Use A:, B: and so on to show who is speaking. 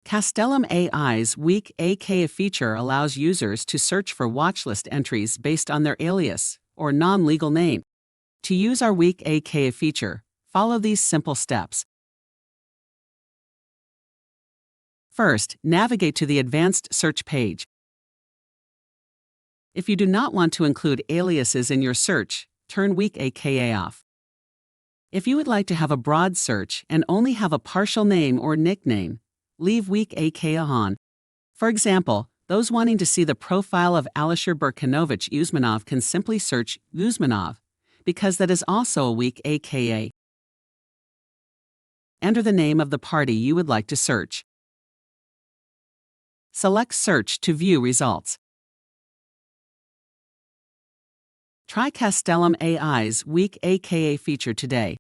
A: Castellum AI's weak aka feature allows users to search for watchlist entries based on their alias or non-legal name. To use our weak aka feature, follow these simple steps. First, navigate to the advanced search page. If you do not want to include aliases in your search, turn weak aka off. If you would like to have a broad search and only have a partial name or nickname, leave weak aka on. For example, those wanting to see the profile of Alisher Berkanovich Uzmanov can simply search Uzmanov, because that is also a weak aka. Enter the name of the party you would like to search. Select Search to view results. Try Castellum AI's weak aka feature today.